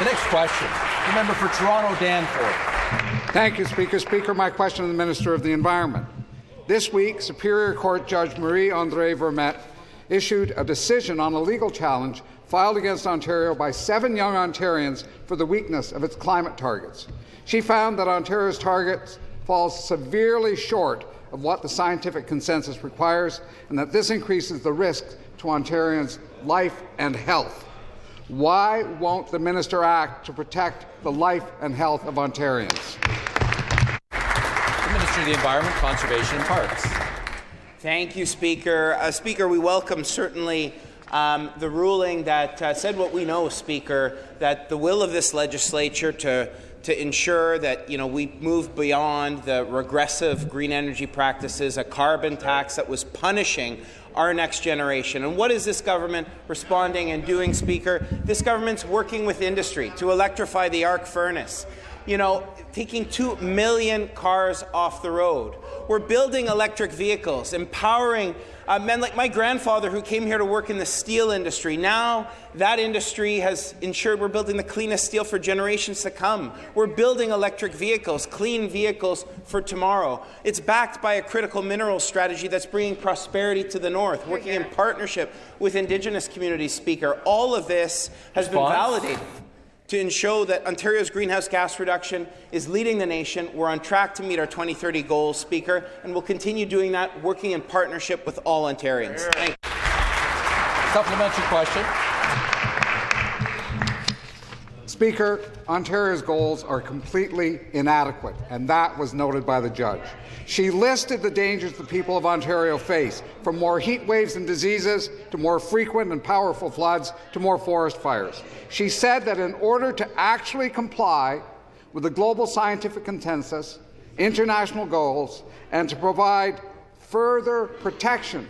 The next question, the member for Toronto-Danforth. Thank you, Speaker. Speaker, my question to the Minister of the Environment. This week, Superior Court Judge Marie-Andrée Vermette issued a decision on a legal challenge filed against Ontario by 7 young Ontarians for the weakness of its climate targets. She found that Ontario's targets fall severely short of what the scientific consensus requires, and that this increases the risk to Ontarians' life and health. Why won't the minister act to protect the life and health of Ontarians? The Minister of the Environment, Conservation and Parks. Thank you, Speaker. Speaker, we welcome certainly the ruling that said what we know, Speaker, that the will of this legislature to ensure that we move beyond the regressive green energy practices, a carbon tax that was punishing our next generation. And what is this government responding and doing, Speaker? This government's working with industry to electrify the arc furnace. Taking 2 million cars off the road. We're building electric vehicles, empowering men like my grandfather who came here to work in the steel industry. Now that industry has ensured we're building the cleanest steel for generations to come. We're building electric vehicles, clean vehicles for tomorrow. It's backed by a critical mineral strategy that's bringing prosperity to the north, working in partnership with Indigenous communities, Speaker. All of this has been validated to ensure that Ontario's greenhouse gas reduction is leading the nation. We're on track to meet our 2030 goals, Speaker, and we'll continue doing that, working in partnership with all Ontarians. Thank you. Supplementary question. Speaker, Ontario's goals are completely inadequate, and that was noted by the judge. She listed the dangers the people of Ontario face, from more heat waves and diseases, to more frequent and powerful floods, to more forest fires. She said that in order to actually comply with the global scientific consensus, international goals, and to provide further protection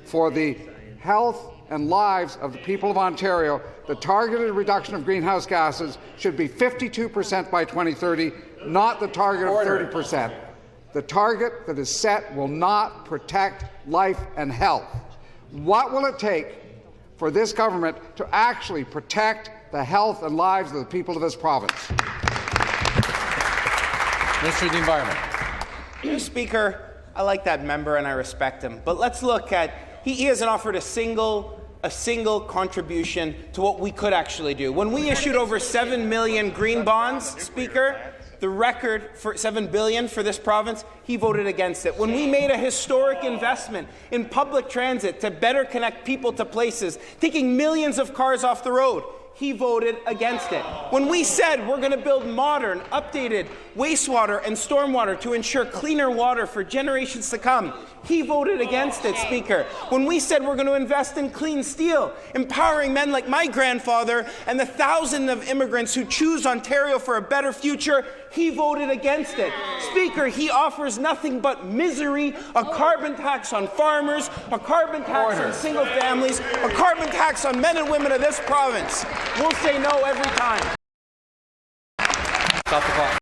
for the health and lives of the people of Ontario, the targeted reduction of greenhouse gases should be 52% by 2030, not the target of 30%. The target that is set will not protect life and health. What will it take for this government to actually protect the health and lives of the people of this province? Minister of the Environment. Speaker, I like that member and I respect him, but let's look at he hasn't offered a single contribution to what we could actually do. When we issued over 7 million green bonds, Speaker, the record for $7 billion for this province, he voted against it. When we made a historic investment in public transit to better connect people to places, taking millions of cars off the road, he voted against it. When we said we're going to build modern, updated wastewater and stormwater to ensure cleaner water for generations to come, he voted against it, Speaker. When we said we're going to invest in clean steel, empowering men like my grandfather and the thousands of immigrants who choose Ontario for a better future, he voted against it. Speaker, he offers nothing but misery, a carbon tax on farmers, a carbon tax on single families, a carbon tax on men and women of this province. We'll say no every time. Stop the clock.